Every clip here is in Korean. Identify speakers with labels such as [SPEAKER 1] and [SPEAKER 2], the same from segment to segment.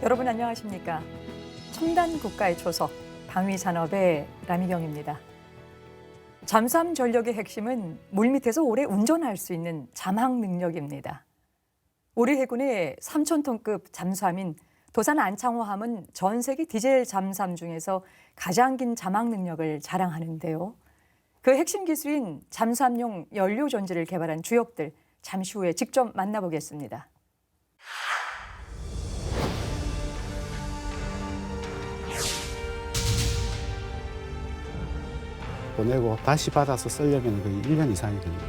[SPEAKER 1] 여러분 안녕하십니까? 첨단 국가의 초석, 방위산업의 라미경입니다. 잠수함 전력의 핵심은 물밑에서 오래 운전할 수 있는 잠항 능력입니다. 우리 해군의 3,000톤급 잠수함인 도산 안창호함은 전 세계 디젤 잠수함 중에서 가장 긴 잠항 능력을 자랑하는데요. 그 핵심 기술인 잠수함용 연료 전지를 개발한 주역들, 잠시 후에 직접 만나보겠습니다.
[SPEAKER 2] 보내고 다시 받아서 쓰려면 거의 1년 이상이 걸립니다.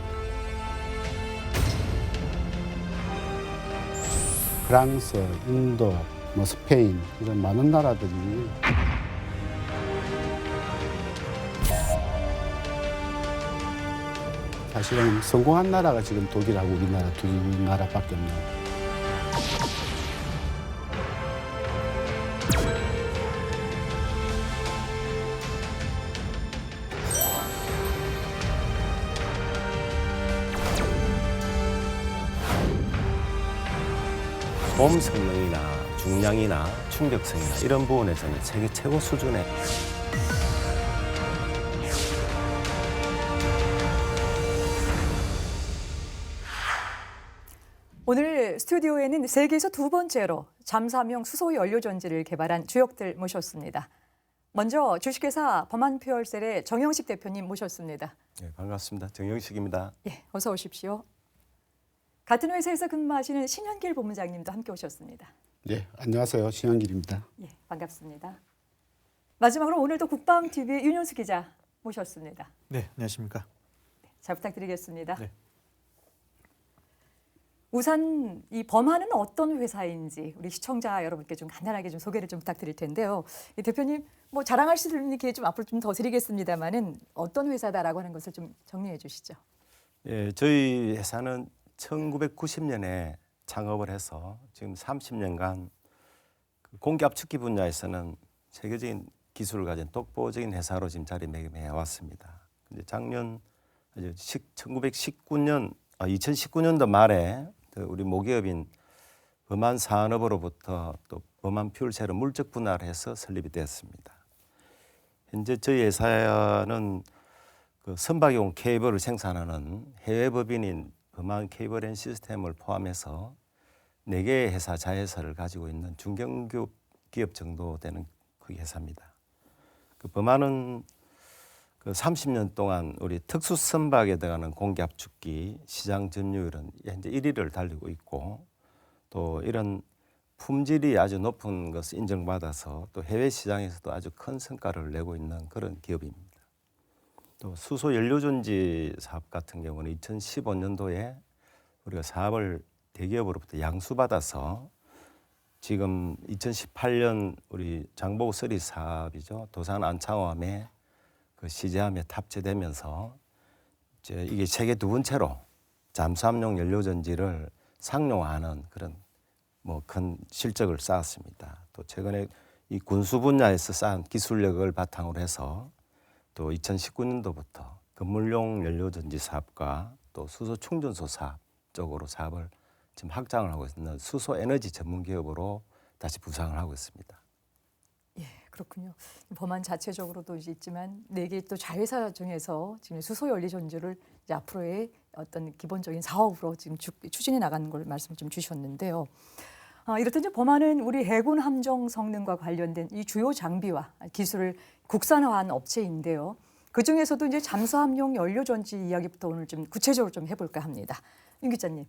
[SPEAKER 2] 프랑스, 인도, 스페인 이런 많은 나라들이 사실은 성공한 나라가 지금 독일하고 우리나라 두 나라밖에 없네요.
[SPEAKER 3] 보험 성능이나 중량이나 충격성이나 이런 부분에서는 세계 최고 수준의
[SPEAKER 1] 오늘 스튜디오에는 세계에서 두 번째로 잠수함용 수소 연료 전지를 개발한 주역들 모셨습니다. 먼저 주식회사 범한퓨얼셀의 정영식 대표님 모셨습니다.
[SPEAKER 3] 네, 반갑습니다. 정영식입니다.
[SPEAKER 1] 예, 어서 오십시오. 같은 회사에서 근무하시는 신현길 본부장님도 함께 오셨습니다.
[SPEAKER 2] 네, 안녕하세요. 신영길입니다.
[SPEAKER 1] 예, 반갑습니다. 마지막으로 오늘도 국방TV의 윤현수 기자 모셨습니다.
[SPEAKER 4] 네, 안녕하십니까.
[SPEAKER 1] 잘 부탁드리겠습니다.
[SPEAKER 4] 네.
[SPEAKER 1] 우선 이 범한은 어떤 회사인지 우리 시청자 여러분께 좀 간단하게 좀 소개를 좀 부탁드릴 텐데요. 이 대표님 뭐 자랑할 수 있는 기회 좀 앞으로 좀 더 드리겠습니다만은 어떤 회사다라고 하는 것을 좀 정리해 주시죠.
[SPEAKER 3] 예, 저희 회사는 1990년에 창업을 해서 지금 30년간 공기 압축기 분야에서는 세계적인 기술을 가진 독보적인 회사로 지금 자리매김해 왔습니다. 근데 작년 2019년도 말에 우리 모기업인 범한산업으로부터 또 범한퓨얼셀을 물적 분할을 해서 설립이 되었습니다. 현재 저희 회사는 그 선박용 케이블을 생산하는 해외 법인인 범한 케이블 앤 시스템을 포함해서 4개의 회사 자회사를 가지고 있는 중견기업 정도 되는 그 회사입니다. 그 범한은 그 30년 동안 우리 특수 선박에 들어가는 공기 압축기 시장 점유율은 현재 1위를 달리고 있고 또 이런 품질이 아주 높은 것을 인정받아서 또 해외 시장에서도 아주 큰 성과를 내고 있는 그런 기업입니다. 또 수소 연료전지 사업 같은 경우는 2015년도에 우리가 사업을 대기업으로부터 양수받아서 지금 2018년 우리 장보고 3 사업이죠. 도산 안창호함에 그 시제함에 탑재되면서 이제 이게 세계 두 번째로 잠수함용 연료전지를 상용화하는 그런 큰 실적을 쌓았습니다. 또 최근에 이 군수 분야에서 쌓은 기술력을 바탕으로 해서 또 2019년도부터 건물용 연료전지 사업과 또 수소 충전소 사업 쪽으로 사업을 지금 확장을 하고 있는 수소 에너지 전문 기업으로 다시 부상을 하고 있습니다.
[SPEAKER 1] 예, 그렇군요. 범한 자체적으로도 있지만 4개 또 자회사 중에서 지금 수소 연료 전지를 이제 앞으로의 어떤 기본적인 사업으로 지금 추진해 나가는 걸 말씀 좀 주셨는데요. 이렇듯 범한은 우리 해군 함정 성능과 관련된 이 주요 장비와 기술을 국산화한 업체인데요. 그 중에서도 이제 잠수함용 연료 전지 이야기부터 오늘 좀 구체적으로 좀 해볼까 합니다. 윤 기자님,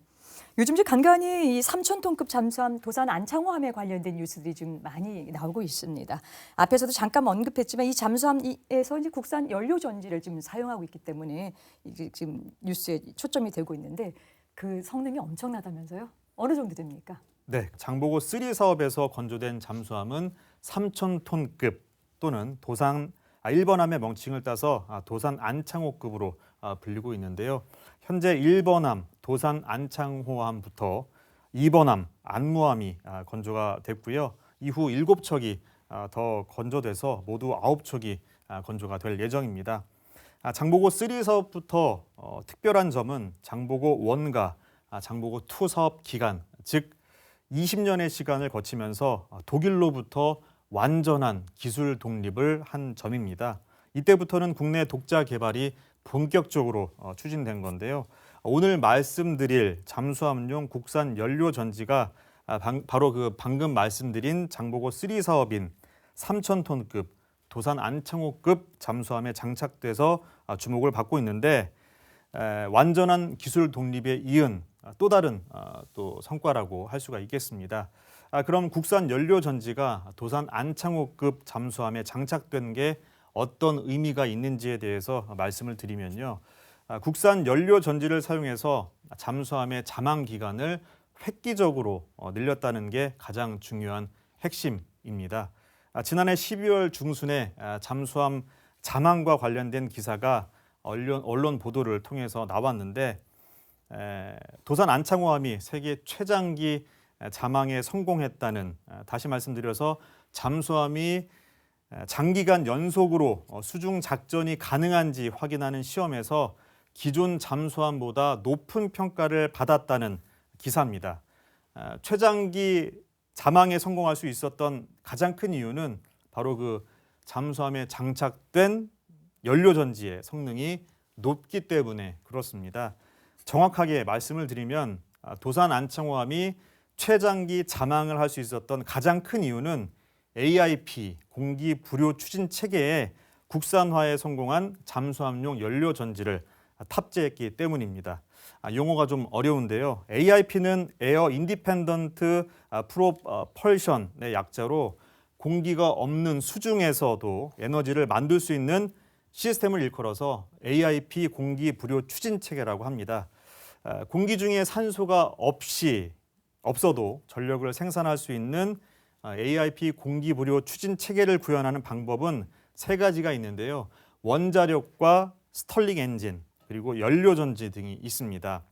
[SPEAKER 1] 요즘 이제 간간히 이 3,000톤급 잠수함 도산 안창호함에 관련된 뉴스들이 좀 많이 나오고 있습니다. 앞에서도 잠깐 언급했지만 이 잠수함에서 이제 국산 연료 전지를 지금 사용하고 있기 때문에 이게 지금 뉴스에 초점이 되고 있는데 그 성능이 엄청나다면서요? 어느 정도 됩니까?
[SPEAKER 4] 네, 장보고 3 사업에서 건조된 잠수함은 3,000톤급 또는 도산 1번함의 명칭을 따서 도산 안창호급으로 불리고 있는데요. 현재 1번함 도산 안창호함부터 2번함 안무함이 건조가 됐고요. 이후 7척이 더 건조돼서 모두 9척이 건조가 될 예정입니다. 장보고 3 사업부터 특별한 점은 장보고 1과 장보고 2 사업 기간, 즉 20년의 시간을 거치면서 독일로부터 완전한 기술 독립을 한 점입니다. 이때부터는 국내 독자 개발이 본격적으로 추진된 건데요. 오늘 말씀드릴 잠수함용 국산 연료 전지가 바로 그 방금 말씀드린 장보고 3 사업인 3,000톤급 도산 안창호급 잠수함에 장착돼서 주목을 받고 있는데 완전한 기술 독립에 이은 또 다른 또 성과라고 할 수가 있겠습니다. 그럼 국산 연료 전지가 도산 안창호급 잠수함에 장착된 게 어떤 의미가 있는지에 대해서 말씀을 드리면요. 국산 연료 전지를 사용해서 잠수함의 잠항 기간을 획기적으로 늘렸다는 게 가장 중요한 핵심입니다. 지난해 12월 중순에 잠수함 잠항과 관련된 기사가 언론 보도를 통해서 나왔는데 도산 안창호함이 세계 최장기 잠항에 성공했다는, 다시 말씀드려서 잠수함이 장기간 연속으로 수중 작전이 가능한지 확인하는 시험에서 기존 잠수함보다 높은 평가를 받았다는 기사입니다. 최장기 잠항에 성공할 수 있었던 가장 큰 이유는 바로 그 잠수함에 장착된 연료전지의 성능이 높기 때문에 그렇습니다. 정확하게 말씀을 드리면 도산 안창호함이 최장기 잠항을 할 수 있었던 가장 큰 이유는 AIP 공기 불요 추진 체계에 국산화에 성공한 잠수함용 연료 전지를 탑재했기 때문입니다. 용어가 좀 어려운데요. AIP는 에어 인디펜던트 프로펄션의 약자로 공기가 없는 수중에서도 에너지를 만들 수 있는 시스템을 일컬어서 AIP 공기 불요 추진 체계라고 합니다. 공기 중에 산소가 없어도 전력을 생산할 수 있는 AIP 공기 불요 추진 체계를 구현하는 방법은 세 가지가 있는데요. 원자력과 스털링 엔진, 그리고 연료 전지 등이 있습니다.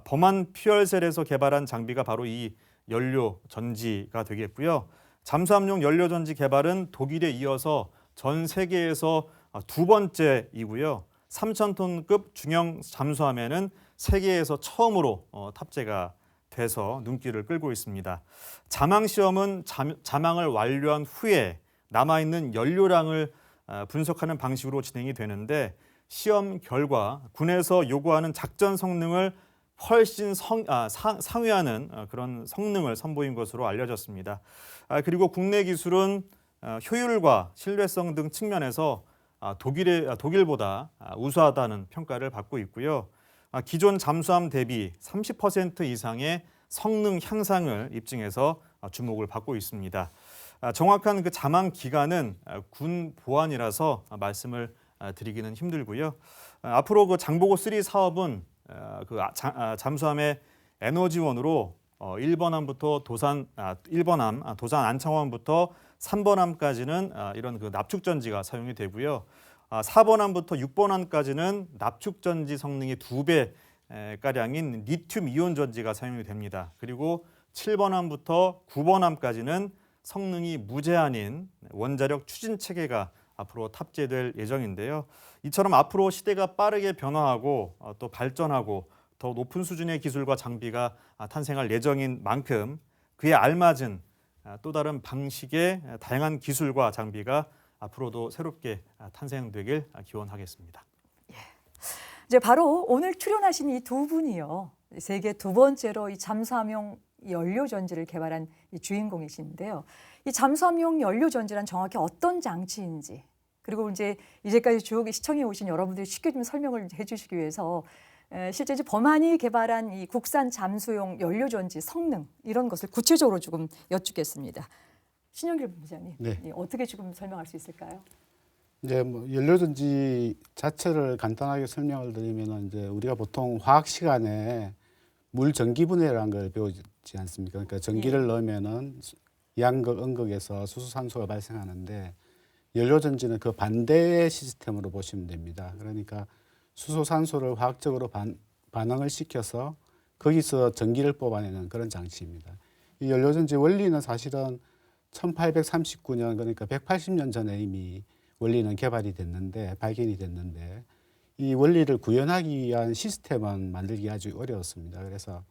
[SPEAKER 4] 범한 퓨얼셀에서 개발한 장비가 바로 이 연료 전지가 되겠고요. 잠수함용 연료 전지 개발은 독일에 이어서 전 세계에서 두 번째이고요. 3,000톤급 중형 잠수함에는 세계에서 처음으로 탑재가 돼서 눈길을 끌고 있습니다. 잠항 시험은 잠항을 완료한 후에 남아있는 연료량을 분석하는 방식으로 진행이 되는데 시험 결과 군에서 요구하는 작전 성능을 훨씬 상회하는 그런 성능을 선보인 것으로 알려졌습니다. 그리고 국내 기술은 효율과 신뢰성 등 측면에서 독일보다 우수하다는 평가를 받고 있고요. 기존 잠수함 대비 30% 이상의 성능 향상을 입증해서 주목을 받고 있습니다. 정확한 그 잠항 기간은 군 보안이라서 말씀을 드리기는 힘들고요. 앞으로 그 장보고 3 사업은 그 잠수함의 에너지원으로 1번함부터 도산 1번함 도산 안창호함부터 3번함까지는 이런 그 납축전지가 사용이 되고요. 4번함부터 6번함까지는 납축전지 성능의 2배 가량인 리튬 이온 전지가 사용이 됩니다. 그리고 7번함부터 9번함까지는 성능이 무제한인 원자력 추진 체계가 앞으로 탑재될 예정인데요. 이처럼 앞으로 시대가 빠르게 변화하고 또 발전하고 더 높은 수준의 기술과 장비가 탄생할 예정인 만큼 그에 알맞은 또 다른 방식의 다양한 기술과 장비가 앞으로도 새롭게 탄생되길 기원하겠습니다.
[SPEAKER 1] 이제 바로 오늘 출연하신 이 두 분이요. 세계 두 번째로 이 잠수함용 연료 전지를 개발한 이 주인공이신데요. 이 잠수함용 연료 전지란 정확히 어떤 장치인지, 그리고 이제까지 쭉 시청해 오신 여러분들이 쉽게 좀 설명을 해주시기 위해서 실제 이제 범한이 개발한 이 국산 잠수용 연료 전지 성능 이런 것을 구체적으로 조금 여쭙겠습니다. 신영길 본부장님,
[SPEAKER 2] 네.
[SPEAKER 1] 어떻게 조금 설명할 수 있을까요?
[SPEAKER 2] 이제 뭐 연료전지 자체를 간단하게 설명을 드리면 이제 우리가 보통 화학 시간에 물 전기 분해라는 걸 배우지 않습니까? 그러니까 전기를 넣으면은 양극, 음극에서 수소산소가 발생하는데 연료전지는 그 반대의 시스템으로 보시면 됩니다. 그러니까 수소산소를 화학적으로 반응을 시켜서 거기서 전기를 뽑아내는 그런 장치입니다. 이 연료전지 원리는 사실은 1839년 그러니까 180년 전에 이미 원리는 개발이 됐는데 발견이 됐는데 이 원리를 구현하기 위한 시스템은 만들기 아주 어려웠습니다. 그래서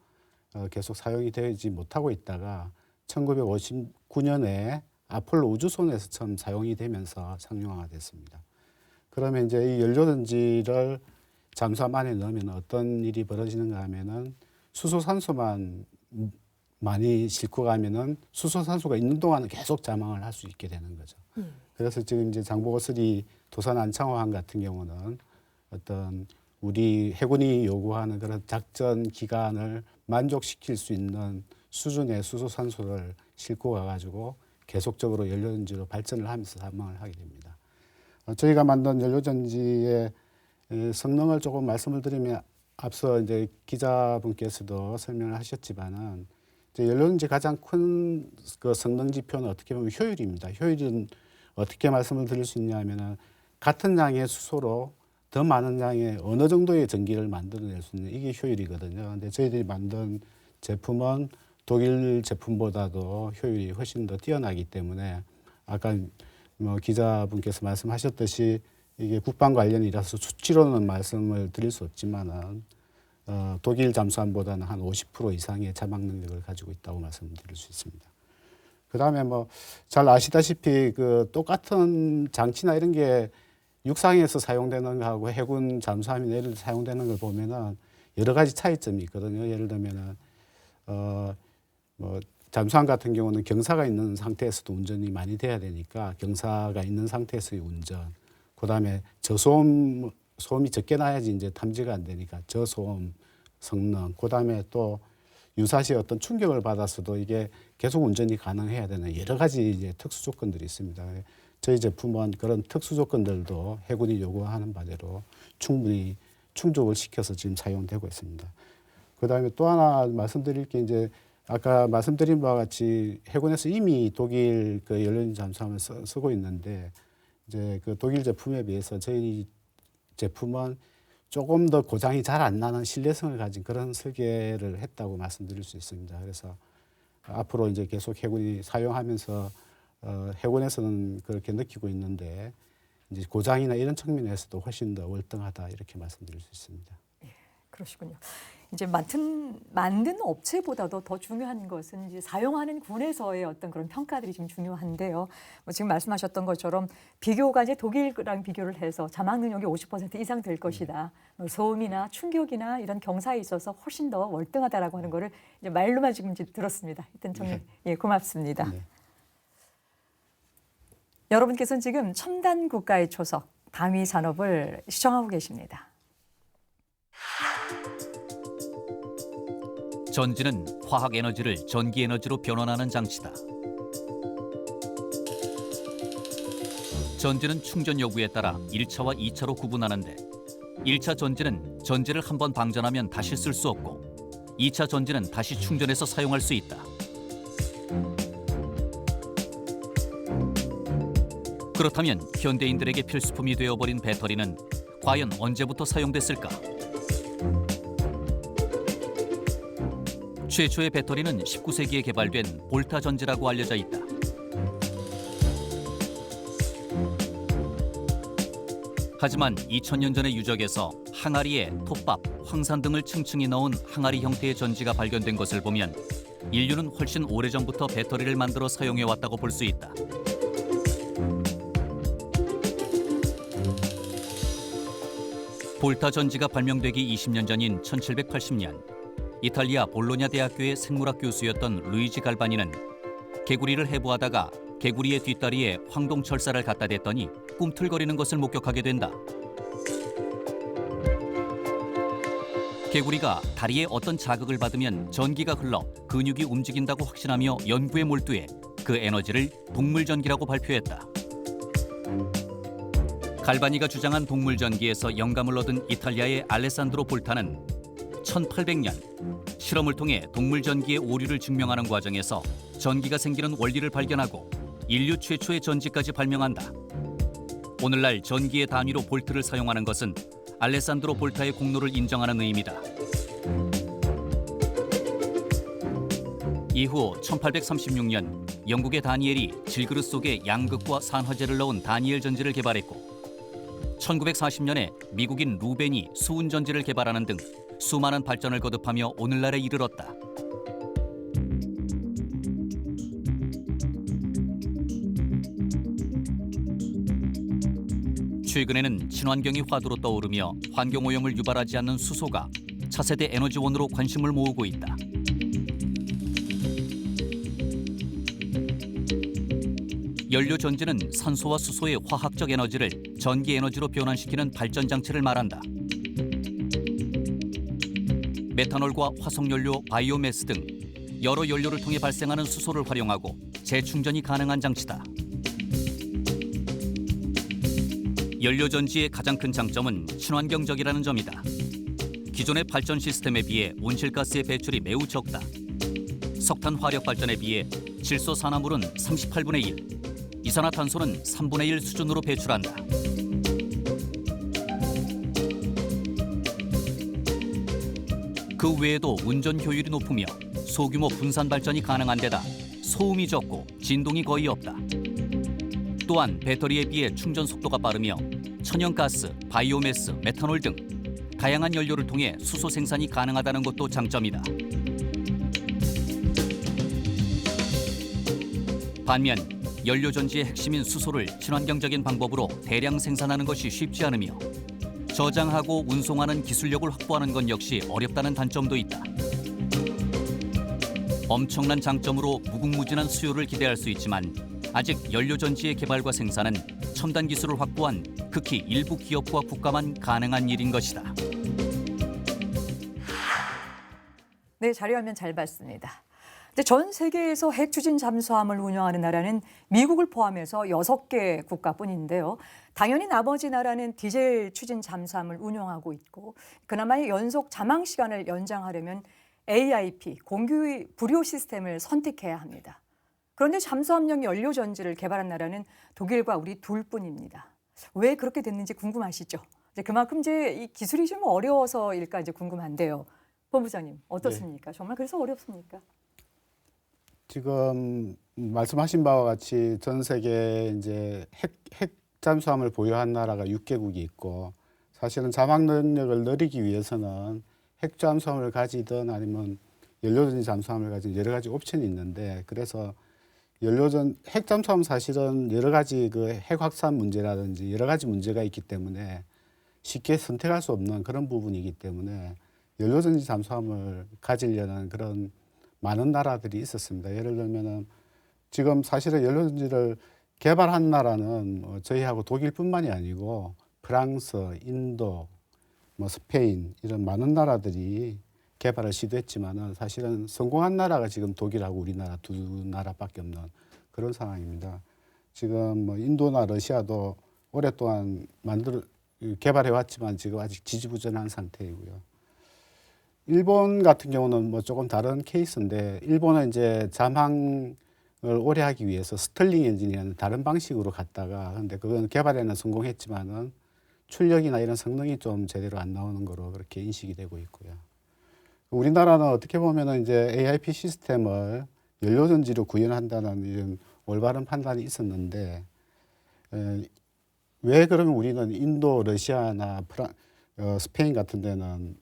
[SPEAKER 2] 계속 사용이 되지 못하고 있다가 1959년에 아폴로 우주선에서 처음 사용이 되면서 상용화됐습니다. 그러면 이제 이 연료전지를 잠수함 안에 넣으면 어떤 일이 벌어지는가 하면은 수소산소만 많이 싣고 가면은 수소산소가 있는 동안은 계속 자망을 할 수 있게 되는 거죠. 그래서 지금 이제 장보고3 도산 안창호함 같은 경우는 어떤 우리 해군이 요구하는 그런 작전 기간을 만족시킬 수 있는 수준의 수소산소를 싣고 가가지고 계속적으로 연료전지로 발전을 하면서 사망을 하게 됩니다. 저희가 만든 연료전지의 성능을 조금 말씀을 드리면 앞서 이제 기자분께서도 설명을 하셨지만은 이제 연료전지 가장 큰 그 성능 지표는 어떻게 보면 효율입니다. 효율은 어떻게 말씀을 드릴 수 있냐면은 같은 양의 수소로 더 많은 양의 어느 정도의 전기를 만들어낼 수 있는 이게 효율이거든요. 근데 저희들이 만든 제품은 독일 제품보다도 효율이 훨씬 더 뛰어나기 때문에 아까 뭐 기자분께서 말씀하셨듯이 이게 국방 관련이라서 수치로는 말씀을 드릴 수 없지만은 독일 잠수함보다는 한 50% 이상의 자막 능력을 가지고 있다고 말씀드릴 수 있습니다. 그다음에 뭐 잘 아시다시피 그 똑같은 장치나 이런 게 육상에서 사용되는 거하고 해군 잠수함이나 이런 데 사용되는 걸 보면은 여러 가지 차이점이 있거든요. 예를 들면은 뭐 잠수함 같은 경우는 경사가 있는 상태에서도 운전이 많이 돼야 되니까 경사가 있는 상태에서의 운전, 그다음에 소음이 적게 나야지 이제 탐지가 안 되니까 저소음 성능, 그다음에 또 유사시 어떤 충격을 받았어도 이게 계속 운전이 가능해야 되는 여러 가지 이제 특수 조건들이 있습니다. 저희 제품은 그런 특수 조건들도 해군이 요구하는 바대로 충분히 충족을 시켜서 지금 사용되고 있습니다. 그다음에 또 하나 말씀드릴 게 이제 아까 말씀드린 바와 같이 해군에서 이미 독일 그 연료전지 잠수함을 쓰고 있는데 이제 그 독일 제품에 비해서 저희 제품은 조금 더 고장이 잘 안 나는 신뢰성을 가진 그런 설계를 했다고 말씀드릴 수 있습니다. 그래서 앞으로 이제 계속 해군이 사용하면서 해군에서는 그렇게 느끼고 있는데 이제 고장이나 이런 측면에서도 훨씬 더 월등하다 이렇게 말씀드릴 수 있습니다.
[SPEAKER 1] 그러시군요. 이제 만든 업체보다도 더 중요한 것은 이제 사용하는 군에서의 어떤 그런 평가들이 좀 중요한데요. 뭐 지금 말씀하셨던 것처럼 비교가 이제 독일랑 비교를 해서 자막 능력이 50% 이상 될 것이다. 뭐 소음이나 충격이나 이런 경사에 있어서 훨씬 더 월등하다라고 하는 거를 이제 말로만 지금 이제 들었습니다. 하여튼 정말 예, 고맙습니다.
[SPEAKER 2] 네.
[SPEAKER 1] 여러분께서는 지금 첨단 국가의 초석 방위 산업을 시청하고 계십니다.
[SPEAKER 5] 전지는 화학 에너지를 전기 에너지로 변환하는 장치다. 전지는 충전 여부에 따라 1차와 2차로 구분하는데 1차 전지는 전지를 한번 방전하면 다시 쓸 수 없고 2차 전지는 다시 충전해서 사용할 수 있다. 그렇다면 현대인들에게 필수품이 되어버린 배터리는 과연 언제부터 사용됐을까? 최초의 배터리는 19세기에 개발된 볼타 전지라고 알려져 있다. 하지만 2000년 전의 유적에서 항아리에 톱밥, 황산 등을 층층이 넣은 항아리 형태의 전지가 발견된 것을 보면 인류는 훨씬 오래전부터 배터리를 만들어 사용해왔다고 볼 수 있다. 볼타 전지가 발명되기 20년 전인 1780년 이탈리아 볼로냐 대학교의 생물학 교수였던 루이지 갈바니는 개구리를 해부하다가 개구리의 뒷다리에 황동철사를 갖다 댔더니 꿈틀거리는 것을 목격하게 된다. 개구리가 다리에 어떤 자극을 받으면 전기가 흘러 근육이 움직인다고 확신하며 연구에 몰두해 그 에너지를 동물전기라고 발표했다. 갈바니가 주장한 동물전기에서 영감을 얻은 이탈리아의 알레산드로 볼타는 1800년 실험을 통해 동물전기의 오류를 증명하는 과정에서 전기가 생기는 원리를 발견하고 인류 최초의 전지까지 발명한다. 오늘날 전기의 단위로 볼트를 사용하는 것은 알레산드로 볼타의 공로를 인정하는 의미다. 이후 1836년 영국의 다니엘이 질그릇 속에 양극과 산화제를 넣은 다니엘 전지를 개발했고 1940년에 미국인 루벤이 수은 전지를 개발하는 등 수많은 발전을 거듭하며 오늘날에 이르렀다. 최근에는 친환경이 화두로 떠오르며 환경오염을 유발하지 않는 수소가 차세대 에너지원으로 관심을 모으고 있다. 연료 전지는 산소와 수소의 화학적 에너지를 전기 에너지로 변환시키는 발전 장치를 말한다. 메탄올과 화석연료, 바이오매스 등 여러 연료를 통해 발생하는 수소를 활용하고 재충전이 가능한 장치다. 연료 전지의 가장 큰 장점은 친환경적이라는 점이다. 기존의 발전 시스템에 비해 온실가스의 배출이 매우 적다. 석탄 화력 발전에 비해 질소 산화물은 38분의 1, 이산화탄소는 3분의 1 수준으로 배출한다. 그 외에도 운전 효율이 높으며 소규모 분산 발전이 가능한 데다 소음이 적고 진동이 거의 없다. 또한 배터리에 비해 충전 속도가 빠르며 천연가스, 바이오매스, 메탄올 등 다양한 연료를 통해 수소 생산이 가능하다는 것도 장점이다. 반면 연료 전지의 핵심인 수소를 친환경적인 방법으로 대량 생산하는 것이 쉽지 않으며 저장하고 운송하는 기술력을 확보하는 건 역시 어렵다는 단점도 있다. 엄청난 장점으로 무궁무진한 수요를 기대할 수 있지만 아직 연료 전지의 개발과 생산은 첨단 기술을 확보한 극히 일부 기업과 국가만 가능한 일인 것이다.
[SPEAKER 1] 네, 자료화면 잘 봤습니다. 전 세계에서 핵 추진 잠수함을 운영하는 나라는 미국을 포함해서 6개 국가뿐인데요. 당연히 나머지 나라는 디젤 추진 잠수함을 운영하고 있고 그나마 연속 잠항 시간을 연장하려면 AIP, 공기 불요 시스템을 선택해야 합니다. 그런데 잠수함용 연료 전지를 개발한 나라는 독일과 우리 둘뿐입니다. 왜 그렇게 됐는지 궁금하시죠? 그만큼 이 기술이 좀 어려워서일까 궁금한데요. 본부장님 어떻습니까? 네. 정말 그래서 어렵습니까?
[SPEAKER 2] 지금 말씀하신 바와 같이 전 세계에 이제 핵 잠수함을 보유한 나라가 6개국이 있고 사실은 잠항 능력을 늘리기 위해서는 핵 잠수함을 가지든 아니면 연료전지 잠수함을 가지든 여러 가지 옵션이 있는데 그래서 핵 잠수함은 사실은 여러 가지 핵 확산 문제라든지 여러 가지 문제가 있기 때문에 쉽게 선택할 수 없는 그런 부분이기 때문에 연료전지 잠수함을 가지려는 그런 많은 나라들이 있었습니다. 예를 들면은 지금 사실은 연료전지를 개발한 나라는 저희하고 독일뿐만이 아니고 프랑스, 인도, 스페인 이런 많은 나라들이 개발을 시도했지만은 사실은 성공한 나라가 지금 독일하고 우리나라 두 나라밖에 없는 그런 상황입니다. 지금 인도나 러시아도 오랫동안 개발해 왔지만 지금 아직 지지부진한 상태이고요. 일본 같은 경우는 조금 다른 케이스인데 일본은 이제 잠항을 오래 하기 위해서 스털링 엔진이라는 다른 방식으로 갔다가 근데 그건 개발에는 성공했지만은 출력이나 이런 성능이 좀 제대로 안 나오는 거로 그렇게 인식이 되고 있고요. 우리나라는 어떻게 보면은 이제 AIP 시스템을 연료전지로 구현한다는 이런 올바른 판단이 있었는데 왜 그러면 우리는 인도, 러시아나 스페인 같은 데는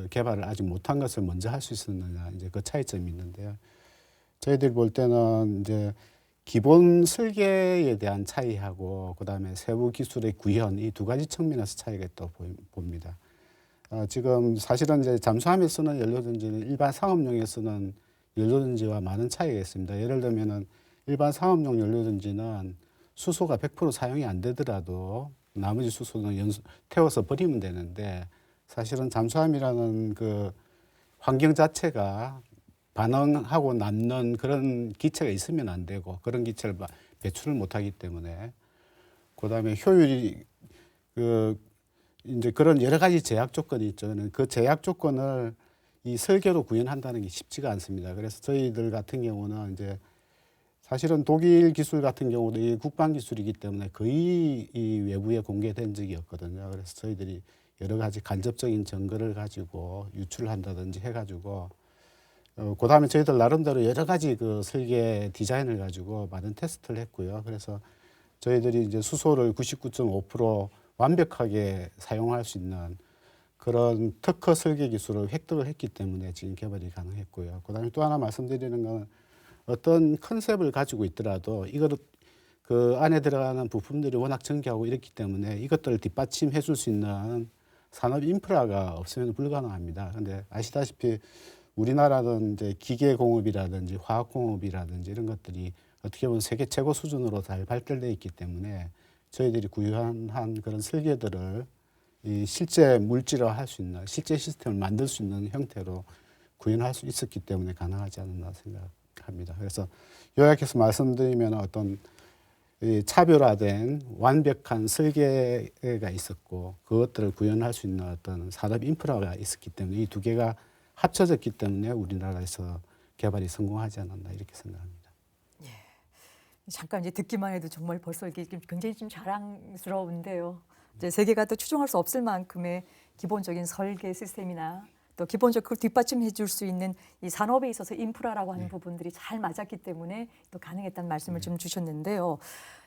[SPEAKER 2] 개발을 아직 못한 것을 먼저 할 수 있었느냐 이제 그 차이점이 있는데요. 저희들이 볼 때는 이제 기본 설계에 대한 차이하고 그다음에 세부 기술의 구현 이 두 가지 측면에서 차이가 있다고 봅니다. 지금 사실은 이제 잠수함에 쓰는 연료전지는 일반 상업용에 쓰는 연료전지와 많은 차이가 있습니다. 예를 들면은 일반 상업용 연료전지는 수소가 100% 사용이 안 되더라도 나머지 수소는 태워서 버리면 되는데 사실은 잠수함이라는 그 환경 자체가 반응하고 남는 그런 기체가 있으면 안 되고 그런 기체를 배출을 못하기 때문에 그다음에 효율이 이제 그런 여러 가지 제약 조건이 있죠. 그 제약 조건을 이 설계로 구현한다는 게 쉽지가 않습니다. 그래서 저희들 같은 경우는 이제 사실은 독일 기술 같은 경우도 이 국방 기술이기 때문에 거의 이 외부에 공개된 적이 없거든요. 그래서 저희들이 여러 가지 간접적인 증거를 가지고 유출을 한다든지 해가지고 그다음에 저희들 나름대로 여러 가지 그 설계 디자인을 가지고 많은 테스트를 했고요. 그래서 저희들이 이제 수소를 99.5% 완벽하게 사용할 수 있는 그런 특허 설계 기술을 획득을 했기 때문에 지금 개발이 가능했고요. 그다음에 또 하나 말씀드리는 건 어떤 컨셉을 가지고 있더라도 이거를 그 안에 들어가는 부품들이 워낙 정교하고 이렇기 때문에 이것들을 뒷받침해 줄 수 있는 산업 인프라가 없으면 불가능합니다. 근데 아시다시피 우리나라는 이제 기계 공업이라든지 화학 공업이라든지 이런 것들이 어떻게 보면 세계 최고 수준으로 잘 발달되어 있기 때문에 저희들이 구현한 그런 설계들을 이 실제 물질화할 수 있는, 실제 시스템을 만들 수 있는 형태로 구현할 수 있었기 때문에 가능하지 않았나 생각합니다. 그래서 요약해서 말씀드리면 어떤 이 차별화된 완벽한 설계가 있었고 그것들을 구현할 수 있는 어떤 산업 인프라가 있었기 때문에 이 두 개가 합쳐졌기 때문에 우리나라에서 개발이 성공하지 않았나 이렇게 생각합니다.
[SPEAKER 1] 잠깐 이제 듣기만 해도 정말 벌써 이게 굉장히 좀 자랑스러운데요. 이제 세계가 또 추종할 수 없을 만큼의 기본적인 설계 시스템이나 또 기본적으로 그걸 뒷받침해 줄 수 있는 이 산업에 있어서 인프라라고 하는 부분들이 잘 맞았기 때문에 또 가능했다는 말씀을 좀 주셨는데요.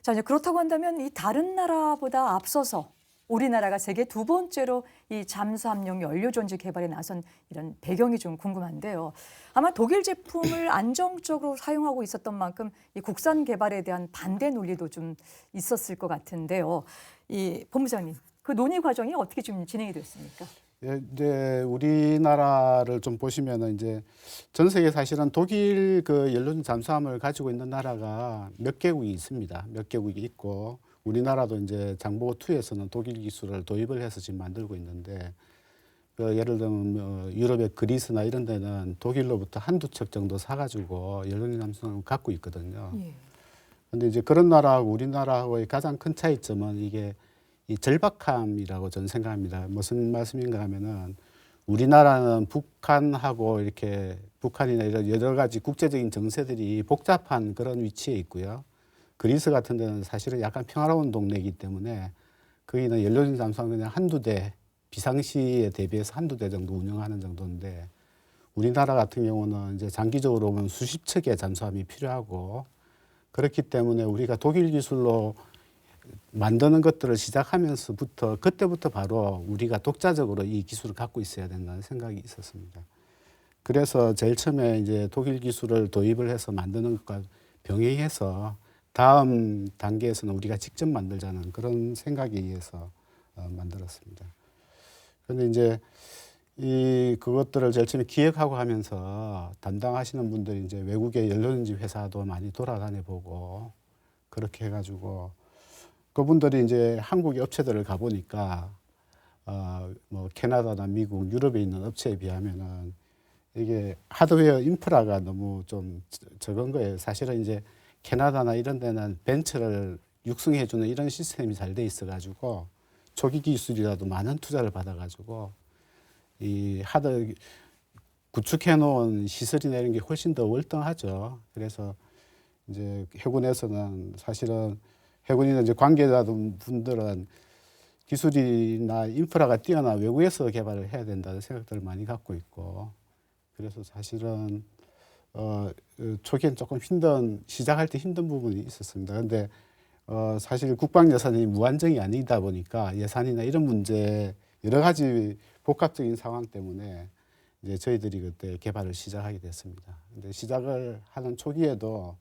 [SPEAKER 1] 자, 이제 그렇다고 한다면 이 다른 나라보다 앞서서 우리나라가 세계 두 번째로 이 잠수함용 연료전지 개발에 나선 이런 배경이 좀 궁금한데요. 아마 독일 제품을 안정적으로 사용하고 있었던 만큼 이 국산 개발에 대한 반대 논리도 좀 있었을 것 같은데요. 이 본부장님, 그 논의 과정이 어떻게 좀 진행이 됐습니까?
[SPEAKER 2] 예, 이제 우리나라를 좀 보시면은 이제 전 세계 사실은 독일 그 연료전 잠수함을 가지고 있는 나라가 몇 개국이 있습니다. 몇 개국이 있고 우리나라도 이제 장보고 2에서는 독일 기술을 도입을 해서 지금 만들고 있는데 그 예를 들면 유럽의 그리스나 이런 데는 독일로부터 한두 척 정도 사가지고 연료전 잠수함을 갖고 있거든요. 그런데 이제 그런 나라하고 우리나라하고의 가장 큰 차이점은 이게 이 절박함이라고 저는 생각합니다. 무슨 말씀인가 하면은 우리나라는 북한하고 이렇게 북한이나 이런 여러 가지 국제적인 정세들이 복잡한 그런 위치에 있고요. 그리스 같은 데는 사실은 약간 평화로운 동네이기 때문에 거기는 연료전 잠수함 그냥 한두 대, 비상시에 대비해서 한두 대 정도 운영하는 정도인데 우리나라 같은 경우는 이제 장기적으로 보면 수십 척의 잠수함이 필요하고 그렇기 때문에 우리가 독일 기술로 만드는 것들을 시작하면서부터 그때부터 바로 우리가 독자적으로 이 기술을 갖고 있어야 된다는 생각이 있었습니다. 그래서 제일 처음에 이제 독일 기술을 도입을 해서 만드는 것과 병행해서 다음 단계에서는 우리가 직접 만들자는 그런 생각에 의해서 만들었습니다. 그런데 이제 그것들을 제일 처음에 기획하고 하면서 담당하시는 분들이 이제 외국의 연료전지 회사도 많이 돌아다녀 보고 그렇게 해가지고 그분들이 이제 한국의 업체들을 가보니까 뭐 캐나다나 미국, 유럽에 있는 업체에 비하면은 이게 하드웨어 인프라가 너무 좀 적은 거예요. 사실은 이제 캐나다나 이런 데는 벤처를 육성해주는 이런 시스템이 잘 돼 있어가지고 초기 기술이라도 많은 투자를 받아가지고 이 구축해놓은 시설이나 이런 게 훨씬 더 월등하죠. 그래서 이제 해군에서는 사실은 해군이나 이제 관계자분들은 기술이나 인프라가 뛰어나 외국에서 개발을 해야 된다는 생각들을 많이 갖고 있고 그래서 사실은 초기엔 조금 시작할 때 힘든 부분이 있었습니다. 그런데 사실 국방 예산이 무한정이 아니다 보니까 예산이나 이런 문제 여러 가지 복합적인 상황 때문에 이제 저희들이 그때 개발을 시작하게 됐습니다. 근데 시작을 하는 초기에도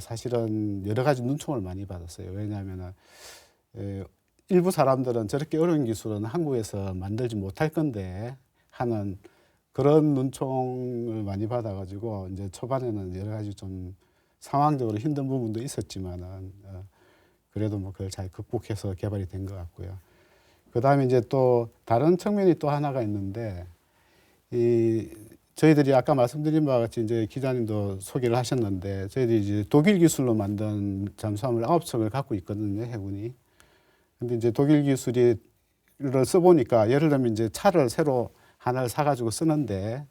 [SPEAKER 2] 사실은 여러 가지 눈총을 많이 받았어요. 왜냐하면 일부 사람들은 저렇게 어려운 기술은 한국에서 만들지 못할 건데 하는 그런 눈총을 많이 받아가지고 이제 초반에는 여러 가지 좀 상황적으로 힘든 부분도 있었지만은 그래도 뭐 그걸 잘 극복해서 개발이 된 것 같고요. 그 다음에 이제 또 다른 측면이 또 하나가 있는데 저희들이 아까 말씀드린 바와 같이 이제 기자님도 소개를 하셨는데 저희들이 이제 독일 기술로 만든 잠수함을 9척을 갖고 있거든요, 해군이. 근데 이제 독일 기술을 써보니까 예를 들면 이제 차를 새로 하나를 사가지고 쓰는데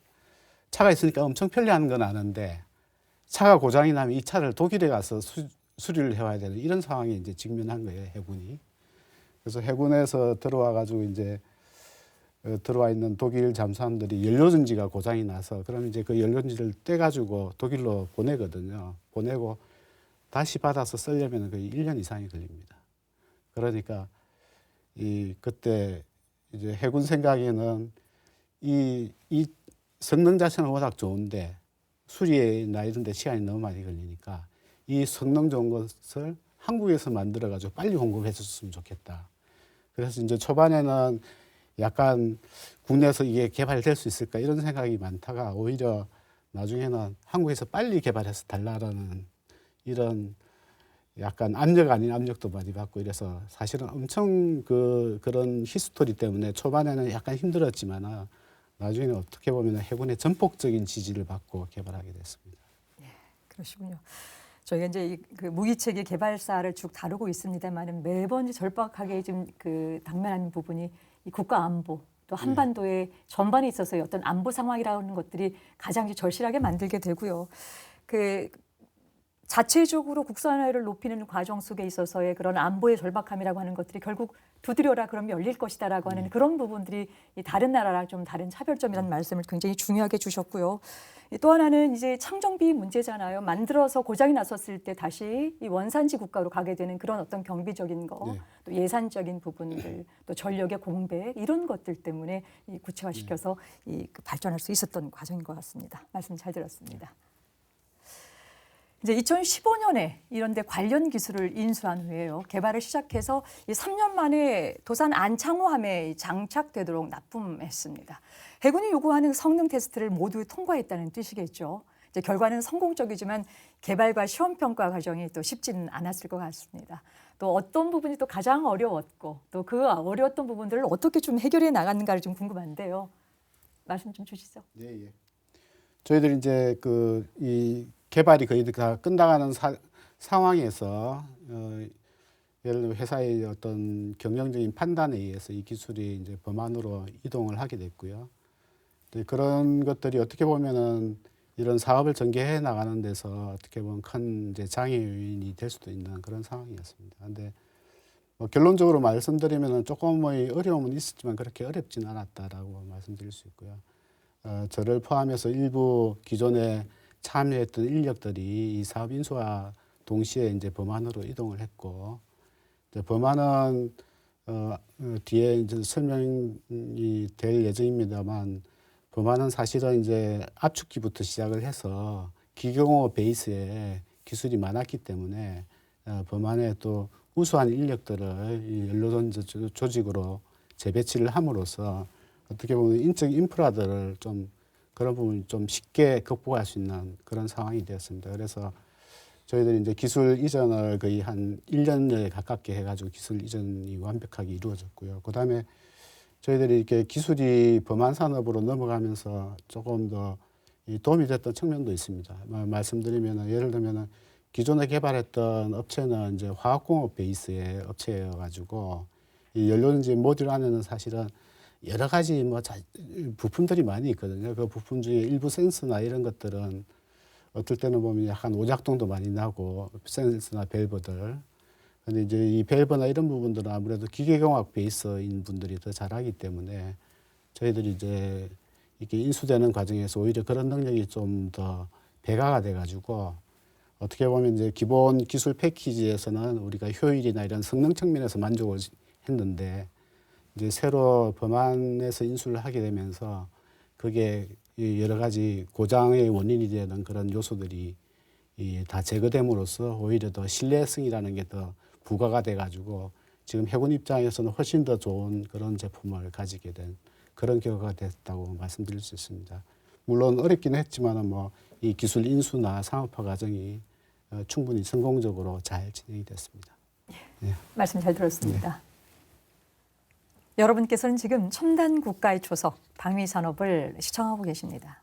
[SPEAKER 2] 차가 있으니까 엄청 편리한 건 아는데 차가 고장이 나면 이 차를 독일에 가서 수리를 해와야 되는 이런 상황에 이제 직면한 거예요, 해군이. 그래서 해군에서 들어와가지고 이제 들어와 있는 독일 잠수함들이 연료전지가 고장이 나서 그럼 이제 그 연료전지를 떼가지고 독일로 보내거든요. 보내고 다시 받아서 쓰려면 거의 1년 이상이 걸립니다. 그러니까 그때 이제 해군 생각에는 이 성능 자체는 워낙 좋은데 수리나 이런 데 시간이 너무 많이 걸리니까 이 성능 좋은 것을 한국에서 만들어가지고 빨리 공급해 줬으면 좋겠다. 그래서 이제 초반에는 약간 국내에서 이게 개발될 수 있을까 이런 생각이 많다가 오히려 나중에는 한국에서 빨리 개발해서 달라라는 이런 약간 압력 아닌 압력도 많이 받고 이래서 사실은 엄청 그런 히스토리 때문에 초반에는 약간 힘들었지만 나중에는 어떻게 보면 해군의 전폭적인 지지를 받고 개발하게 됐습니다.
[SPEAKER 1] 그러시군요. 저희가 이제 그 무기체계 개발사를 쭉 다루고 있습니다만 매번 절박하게 좀 당면하는 부분이 이 국가 안보 또 한반도의 전반에 있어서의 어떤 안보 상황이라는 것들이 가장 절실하게 만들게 되고요. 자체적으로 국산화를 높이는 과정 속에 있어서의 그런 안보의 절박함이라고 하는 것들이 결국 두드려라 그러면 열릴 것이다라고 하는 그런 부분들이 이 다른 나라랑 좀 다른 차별점이라는 말씀을 굉장히 중요하게 주셨고요. 또 하나는 이제 창정비 문제잖아요. 만들어서 고장이 났었을 때 다시 이 원산지 국가로 가게 되는 그런 어떤 경비적인 거, 또 예산적인 부분들, 또 전력의 공백 이런 것들 때문에 이 구체화시켜서 발전할 수 있었던 과정인 것 같습니다. 말씀 잘 들었습니다. 이제 2015년에 이런 데 관련 기술을 인수한 후에요. 개발을 시작해서 3년 만에 도산 안창호함에 장착되도록 납품했습니다. 해군이 요구하는 성능 테스트를 모두 통과했다는 뜻이겠죠. 이제 결과는 성공적이지만 개발과 시험 평가 과정이 또 쉽지는 않았을 것 같습니다. 또 어떤 부분이 또 가장 어려웠고 또 그 어려웠던 부분들을 어떻게 좀 해결해 나갔는가를 좀 궁금한데요. 말씀 좀 주시죠.
[SPEAKER 2] 네, 예. 저희들이 이제 이 개발이 거의 다 끝나가는 상황에서 예를 들어 회사의 어떤 경영적인 판단에 의해서 이 기술이 이제 범안으로 이동을 하게 됐고요. 그런 것들이 어떻게 보면은 이런 사업을 전개해 나가는 데서 어떻게 보면 큰 이제 장애 요인이 될 수도 있는 그런 상황이었습니다. 그런데 뭐 결론적으로 말씀드리면은 조금 어려움은 있었지만 그렇게 어렵진 않았다라고 말씀드릴 수 있고요. 저를 포함해서 일부 기존에 참여했던 인력들이 이 사업 인수와 동시에 이제 범안으로 이동을 했고, 이제 범안은 뒤에 이제 설명이 될 예정입니다만, 범안은 사실은 이제 압축기부터 시작을 해서 기계공업 베이스에 기술이 많았기 때문에 범안에 또 우수한 인력들을 이 연료전지 조직으로 재배치를 함으로써 어떻게 보면 인적 인프라들을 좀 그런 부분이 좀 쉽게 극복할 수 있는 그런 상황이 되었습니다. 그래서 저희들이 이제 기술 이전을 거의 한 1년에 가깝게 해가지고 기술 이전이 완벽하게 이루어졌고요. 그 다음에 저희들이 이렇게 기술이 범안 산업으로 넘어가면서 조금 더 도움이 됐던 측면도 있습니다. 말씀드리면 예를 들면 기존에 개발했던 업체는 이제 화학공업 베이스의 업체여가지고 이 연료전지 모듈 안에는 사실은 여러 가지 부품들이 많이 있거든요. 그 부품 중에 일부 센서나 이런 것들은 어떨 때는 보면 약간 오작동도 많이 나고 센서나 밸브들. 근데 이제 이 밸브나 이런 부분들은 아무래도 기계공학 베이스인 분들이 더 잘하기 때문에 저희들이 이제 이렇게 인수되는 과정에서 오히려 그런 능력이 좀 더 배가가 돼가지고 어떻게 보면 이제 기본 기술 패키지에서는 우리가 효율이나 이런 성능 측면에서 만족을 했는데 이제 새로 범안에서 인수를 하게 되면서 그게 여러 가지 고장의 원인이 되는 그런 요소들이 다 제거됨으로써 오히려 더 신뢰성이라는 게 더 부과가 돼가지고 지금 해군 입장에서는 훨씬 더 좋은 그런 제품을 가지게 된 그런 결과가 됐다고 말씀드릴 수 있습니다. 물론 어렵긴 했지만은 뭐 이 기술 인수나 상업화 과정이 충분히 성공적으로 잘 진행이 됐습니다.
[SPEAKER 1] 네. 말씀 잘 들었습니다. 여러분께서는 지금 첨단 국가의 초석 방위산업을 시청하고 계십니다.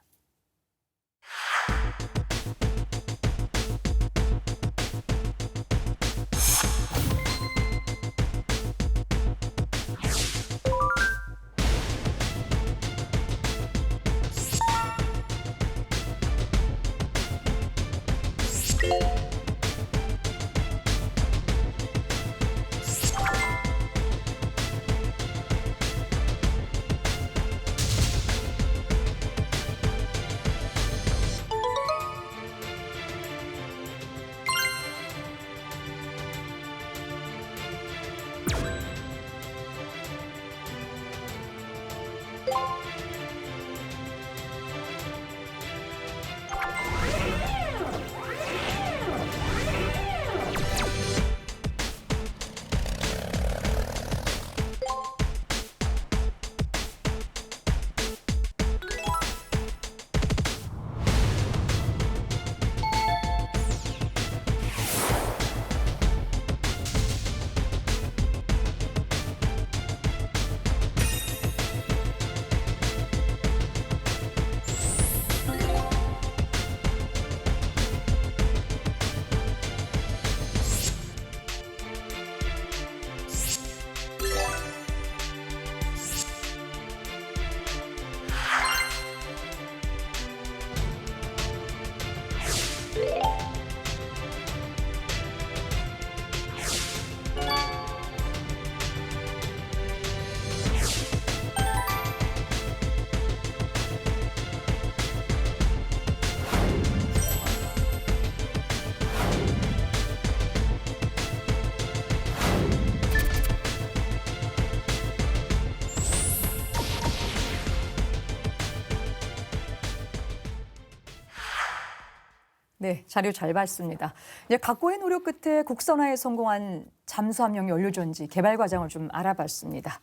[SPEAKER 1] 네, 자료 잘 봤습니다. 이제 각고의 노력 끝에 국산화에 성공한 잠수함용 연료전지 개발 과정을 좀 알아봤습니다.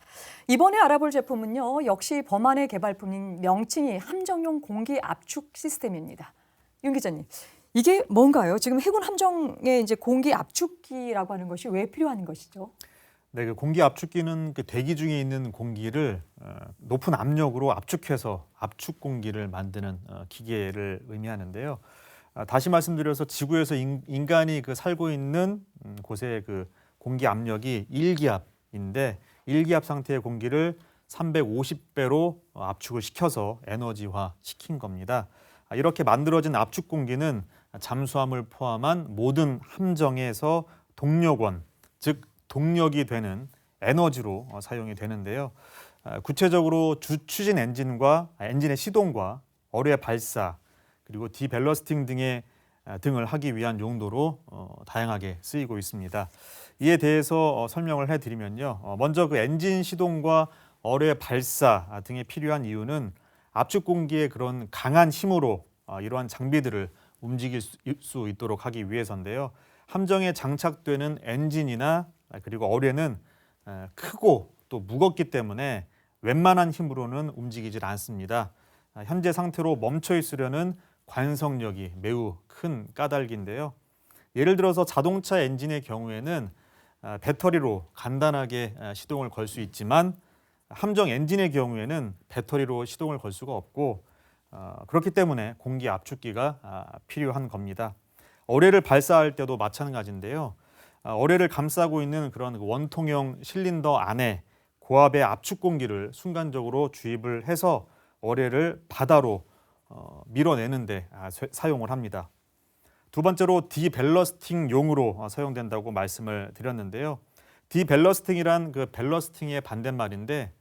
[SPEAKER 1] 이번에 알아볼 제품은요, 역시 범한의 개발품인 명칭이 함정용 공기 압축 시스템입니다. 윤 기자님, 이게 뭔가요? 지금 해군 함정에 이제 공기 압축기라고 하는 것이 왜 필요한 것이죠?
[SPEAKER 4] 네, 그 공기 압축기는 그 대기 중에 있는 공기를 높은 압력으로 압축해서 압축 공기를 만드는 기계를 의미하는데요. 다시 말씀드려서 지구에서 인간이 그 살고 있는 곳의 그 공기 압력이 1기압인데 1기압 상태의 공기를 350배로 압축을 시켜서 에너지화 시킨 겁니다. 이렇게 만들어진 압축 공기는 잠수함을 포함한 모든 함정에서 동력원, 즉 동력이 되는 에너지로 사용이 되는데요. 구체적으로 추진 엔진과 엔진의 시동과 어뢰 발사 그리고 디밸러스팅 등을 하기 위한 용도로 다양하게 쓰이고 있습니다. 이에 대해서 설명을 해드리면요. 먼저 그 엔진 시동과 어뢰 발사 등에 필요한 이유는 압축 공기의 그런 강한 힘으로 이러한 장비들을 움직일 수 있도록 하기 위해서인데요. 함정에 장착되는 엔진이나 그리고 어뢰는 크고 또 무겁기 때문에 웬만한 힘으로는 움직이질 않습니다. 현재 상태로 멈춰 있으려는 관성력이 매우 큰 까닭인데요. 예를 들어서 자동차 엔진의 경우에는 배터리로 간단하게 시동을 걸 수 있지만 함정 엔진의 경우에는 배터리로 시동을 걸 수가 없고 그렇기 때문에 공기 압축기가 필요한 겁니다. 어뢰를 발사할 때도 마찬가지인데요. 어뢰를 감싸고 있는 그런 원통형 실린더 안에 고압의 압축 공기를 순간적으로 주입을 해서 어뢰를 바다로 밀어내는데 사용을 합니다. 두 번째로 디밸러스팅용으로 사용된다고 말씀을 드렸는데요. 디밸러스팅이란 그 밸러스팅의 반대말인데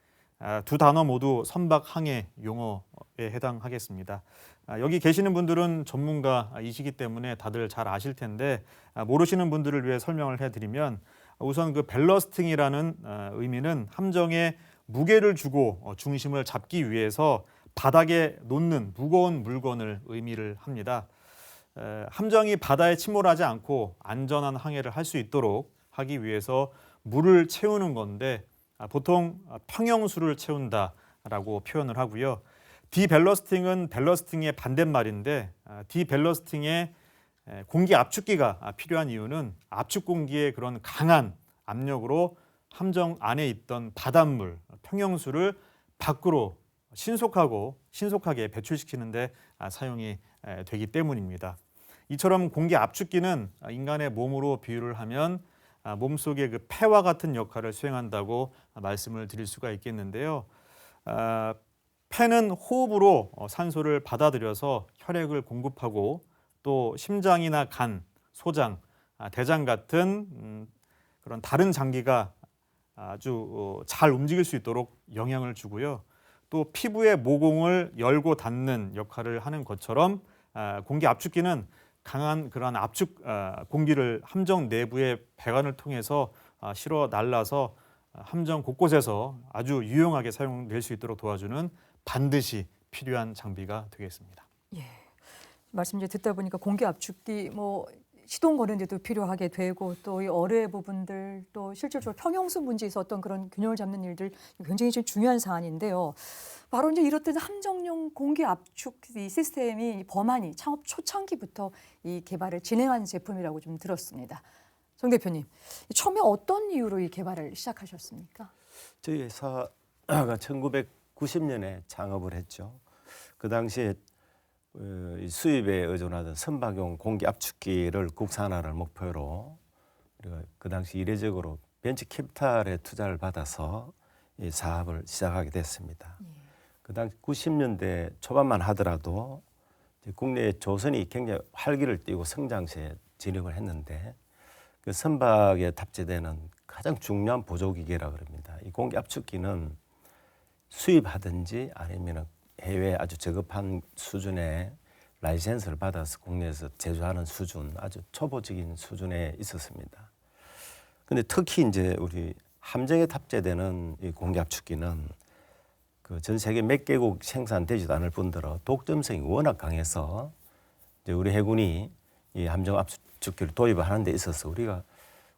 [SPEAKER 4] 두 단어 모두 선박항해 용어에 해당하겠습니다. 여기 계시는 분들은 전문가이시기 때문에 다들 잘 아실 텐데 모르시는 분들을 위해 설명을 해드리면 우선 그 밸러스팅이라는 의미는 함정에 무게를 주고 중심을 잡기 위해서 바닥에 놓는 무거운 물건을 의미를 합니다. 함정이 바다에 침몰하지 않고 안전한 항해를 할 수 있도록 하기 위해서 물을 채우는 건데 보통 평형수를 채운다라고 표현을 하고요. 디밸러스팅은 밸러스팅의 반대말인데 디밸러스팅에 공기 압축기가 필요한 이유는 압축 공기의 그런 강한 압력으로 함정 안에 있던 바닷물, 평형수를 밖으로 신속하게 배출시키는데 사용이 되기 때문입니다. 이처럼 공기 압축기는 인간의 몸으로 비유를 하면 몸속의 그 폐와 같은 역할을 수행한다고 말씀을 드릴 수가 있겠는데요. 폐는 호흡으로 산소를 받아들여서 혈액을 공급하고 또 심장이나 간, 소장, 대장 같은 그런 다른 장기가 아주 잘 움직일 수 있도록 영향을 주고요. 또 피부의 모공을 열고 닫는 역할을 하는 것처럼 공기 압축기는 강한 그러한 압축 공기를 함정 내부의 배관을 통해서 실어 날라서 함정 곳곳에서 아주 유용하게 사용될 수 있도록 도와주는 반드시 필요한 장비가 되겠습니다.
[SPEAKER 1] 예, 말씀 이제 듣다 보니까 공기 압축기 뭐 시동 거는 데도 필요하게 되고 또 이 어뢰 부분들 또 실질적으로 평형수 문제에서 어떤 그런 균형을 잡는 일들 굉장히 좀 중요한 사안인데요. 바로 이제 이렇듯 함정용 공기 압축 이 시스템이 범한이 창업 초창기부터 이 개발을 진행한 제품이라고 좀 들었습니다. 정 대표님, 처음에 어떤 이유로 이 개발을 시작하셨습니까?
[SPEAKER 3] 저희 회사가 1990년에 창업을 했죠. 그 당시에 수입에 의존하던 선박용 공기 압축기를 국산화를 목표로 우리가 그 당시 이례적으로 벤처 캐피탈의 투자를 받아서 이 사업을 시작하게 됐습니다. 그 당시 90년대 초반만 하더라도 국내 조선이 굉장히 활기를 띠고 성장세에 진입을 했는데 그 선박에 탑재되는 가장 중요한 보조기계라 그럽니다. 이 공기 압축기는 수입하든지 아니면 해외 아주 저급한 수준의 라이센스를 받아서 국내에서 제조하는 수준, 아주 초보적인 수준에 있었습니다. 근데 특히 이제 우리 함정에 탑재되는 이 공기 압축기는 그 전 세계 몇 개국 생산되지도 않을 뿐더러 독점성이 워낙 강해서 이제 우리 해군이 이 함정 압축기를 도입을 하는 데 있어서 우리가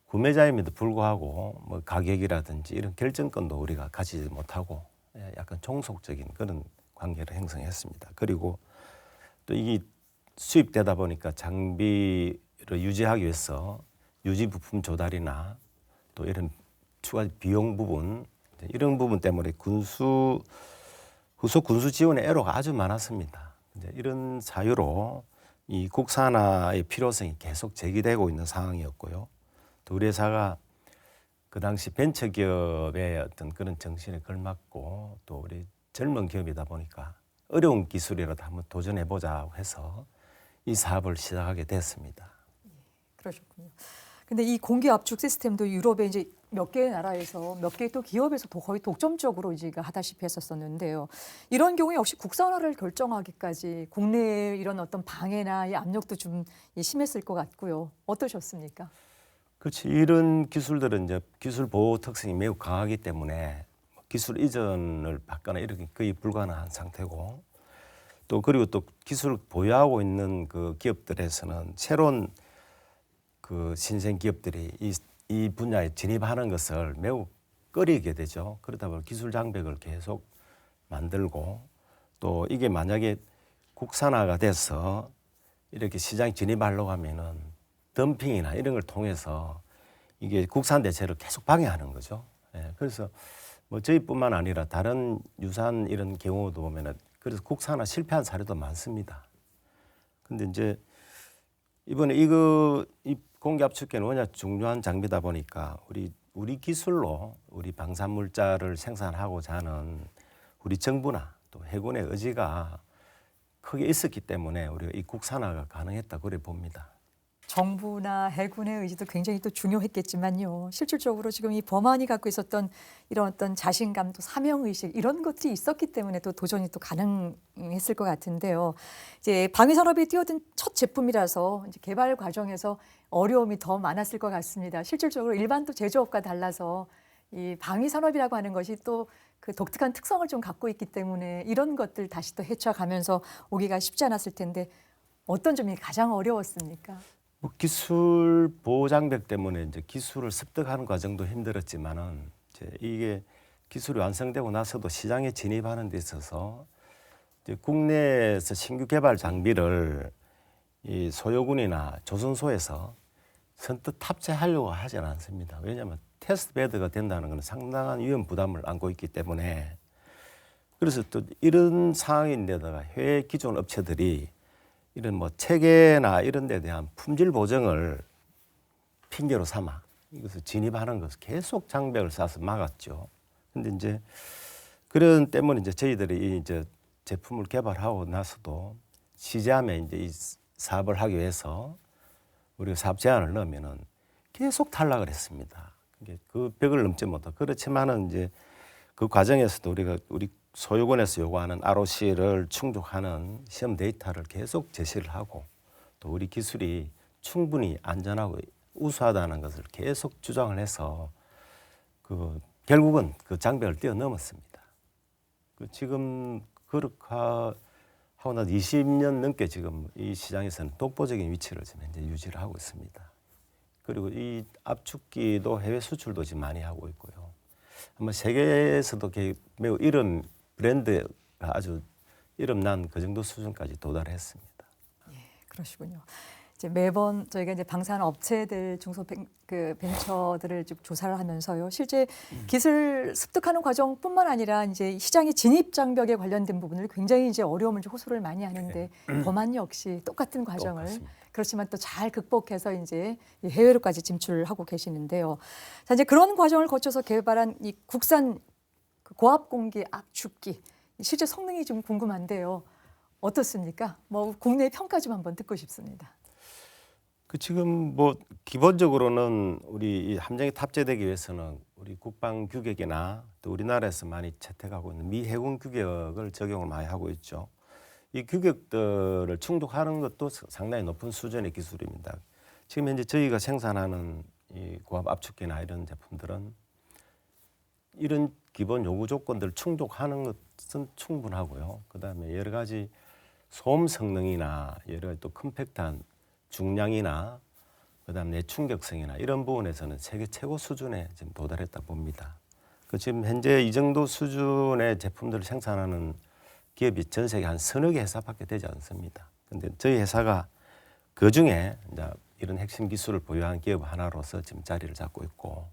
[SPEAKER 3] 구매자임에도 불구하고 뭐 가격이라든지 이런 결정권도 우리가 가지지 못하고 약간 종속적인 그런 관계를 형성했습니다. 그리고 또 이게 수입되다 보니까 장비를 유지하기 위해서 유지 부품 조달이나 또 이런 추가 비용 부분 이런 부분 때문에 후속 군수 지원의 애로가 아주 많았습니다. 이제 이런 사유로 이 국산화의 필요성이 계속 제기되고 있는 상황이었고요. 또 우리 회사가 그 당시 벤처기업의 어떤 그런 정신에 걸맞고 또 우리 젊은 기업이다 보니까 어려운 기술이라도 한번 도전해보자고 해서 이 사업을 시작하게 됐습니다.
[SPEAKER 1] 그러셨군요. 근데 이 공기 압축 시스템도 유럽의 이제 몇 개의 나라에서 몇 개의 또 기업에서도 거의 독점적으로 이제 하다시피 했었었는데요. 이런 경우에 역시 국산화를 결정하기까지 국내에 이런 어떤 방해나 이 압력도 좀 심했을 것 같고요. 어떠셨습니까?
[SPEAKER 3] 그렇지. 이런 기술들은 이제 기술 보호 특성이 매우 강하기 때문에 기술 이전을 받거나 이렇게 거의 불가능한 상태고 또 그리고 또 기술을 보유하고 있는 그 기업들에서는 새로운 그 신생 기업들이 이 분야에 진입하는 것을 매우 꺼리게 되죠. 그러다 보니 기술 장벽을 계속 만들고 또 이게 만약에 국산화가 돼서 이렇게 시장에 진입하려고 하면은 덤핑이나 이런 걸 통해서 이게 국산 대체를 계속 방해하는 거죠. 예, 그래서 뭐 저희뿐만 아니라 다른 유사한 이런 경우도 보면은 그래서 국산화 실패한 사례도 많습니다. 근데 이제 이번에 이 공기 압축기는 워낙 중요한 장비다 보니까 우리 기술로 우리 방사물자를 생산하고자 하는 우리 정부나 또 해군의 의지가 크게 있었기 때문에 우리가 이 국산화가 가능했다 그래 봅니다.
[SPEAKER 1] 정부나 해군의 의지도 굉장히 또 중요했겠지만요. 실질적으로 지금 이 범안이 갖고 있었던 이런 어떤 자신감, 또 사명의식 이런 것들이 있었기 때문에 또 도전이 또 가능했을 것 같은데요. 이제 방위 산업에 뛰어든 첫 제품이라서 이제 개발 과정에서 어려움이 더 많았을 것 같습니다. 실질적으로 일반 또 제조업과 달라서 이 방위 산업이라고 하는 것이 또 그 독특한 특성을 좀 갖고 있기 때문에 이런 것들 다시 또 헤쳐가면서 오기가 쉽지 않았을 텐데 어떤 점이 가장 어려웠습니까?
[SPEAKER 3] 뭐 기술 보호 장벽 때문에 이제 기술을 습득하는 과정도 힘들었지만은 이제 이게 기술이 완성되고 나서도 시장에 진입하는 데 있어서 이제 국내에서 신규 개발 장비를 이 소요군이나 조선소에서 선뜻 탑재하려고 하지는 않습니다. 왜냐하면 테스트 베드가 된다는 것은 상당한 위험 부담을 안고 있기 때문에 그래서 또 이런 상황인데다가 해외 기존 업체들이 이런 뭐 체계나 이런 데 대한 품질 보증을 핑계로 삼아 이것을 진입하는 것을 계속 장벽을 쌓아서 막았죠. 근데 이제 그런 때문에 이제 저희들이 이제 제품을 개발하고 나서도 시제함에 이제 이 사업을 하기 위해서 우리가 사업 제안을 넣으면은 계속 탈락을 했습니다. 그 벽을 넘지 못하고 그렇지만은 이제 그 과정에서도 우리 소유권에서 요구하는 ROC를 충족하는 시험 데이터를 계속 제시를 하고 또 우리 기술이 충분히 안전하고 우수하다는 것을 계속 주장을 해서 결국은 그 장벽을 뛰어넘었습니다. 지금 그렇게 하고 나서 20년 넘게 지금 이 시장에서는 독보적인 위치를 지금 현재 유지를 하고 있습니다. 그리고 이 압축기도 해외 수출도 지금 많이 하고 있고요. 아마 세계에서도 매우 이름 브랜드가 아주 이름난 그 정도 수준까지 도달했습니다.
[SPEAKER 1] 그러시군요. 이제 매번 저희가 이제 방산 업체들 벤처들을 쭉 조사를 하면서요. 실제 기술 습득하는 과정뿐만 아니라 이제 시장의 진입 장벽에 관련된 부분을 굉장히 이제 어려움을 호소를 많이 하는데 범안 역시 똑같은 과정을
[SPEAKER 3] 똑같습니다.
[SPEAKER 1] 그렇지만 또 잘 극복해서 이제 해외로까지 진출하고 계시는데요. 자, 이제 그런 과정을 거쳐서 개발한 이 국산 고압 공기 압축기 실제 성능이 좀 궁금한데요. 어떻습니까? 뭐 국내 평가 좀 한번 듣고 싶습니다.
[SPEAKER 3] 지금 뭐 기본적으로는 우리 이 함정이 탑재되기 위해서는 우리 국방 규격이나 또 우리나라에서 많이 채택하고 있는 미 해군 규격을 적용을 많이 하고 있죠. 이 규격들을 충족하는 것도 상당히 높은 수준의 기술입니다. 지금 현재 저희가 생산하는 이 고압 압축기나 이런 제품들은 이런 기본 요구 조건들을 충족하는 것은 충분하고요. 그다음에 여러 가지 소음 성능이나 여러 가지 또 컴팩트한 중량이나 그다음 내충격성이나 이런 부분에서는 세계 최고 수준에 지금 도달했다 봅니다. 지금 현재 이 정도 수준의 제품들을 생산하는 기업이 전 세계 한 서너 개 회사밖에 되지 않습니다. 근데 저희 회사가 그 중에 이제 이런 핵심 기술을 보유한 기업 하나로서 지금 자리를 잡고 있고,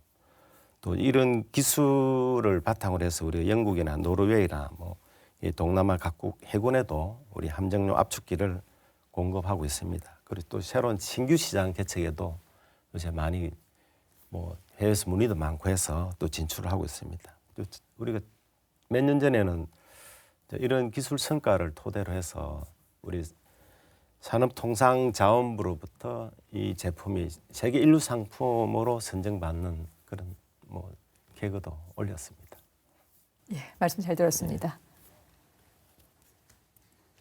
[SPEAKER 3] 또 이런 기술을 바탕으로 해서 우리 영국이나 노르웨이나 뭐 이 동남아 각국 해군에도 우리 함정용 압축기를 공급하고 있습니다. 그리고 또 새로운 신규 시장 개척에도 요새 많이 뭐 해외에서 문의도 많고 해서 또 진출을 하고 있습니다. 또 우리가 몇 년 전에는 이런 기술 성과를 토대로 해서 우리 산업통상자원부로부터 이 제품이 세계 인류 상품으로 선정받는 그런 뭐 계급도 올렸습니다.
[SPEAKER 1] 예, 말씀 잘 들었습니다.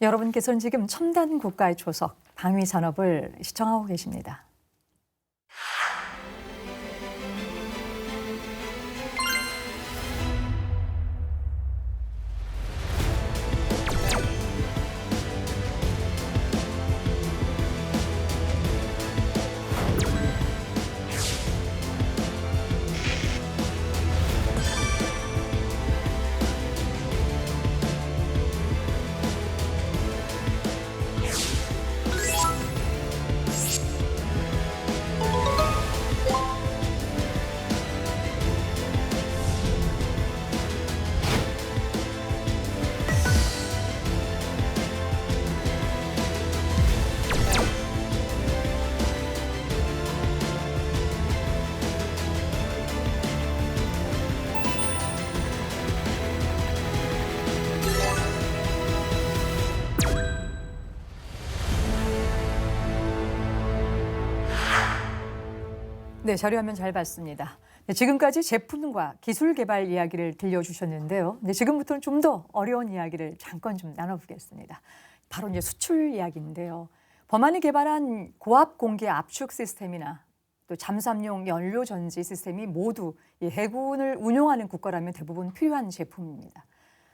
[SPEAKER 1] 여러분께서는 지금 첨단 국가의 초석, 방위 산업을 시청하고 계십니다. 네, 자료화면 잘 봤습니다. 네, 지금까지 제품과 기술 개발 이야기를 들려주셨는데요. 네, 지금부터는 좀 더 어려운 이야기를 잠깐 좀 나눠보겠습니다. 바로 이제 수출 이야기인데요. 범안이 개발한 고압 공기 압축 시스템이나 또 잠수함용 연료 전지 시스템이 모두 이 해군을 운용하는 국가라면 대부분 필요한 제품입니다.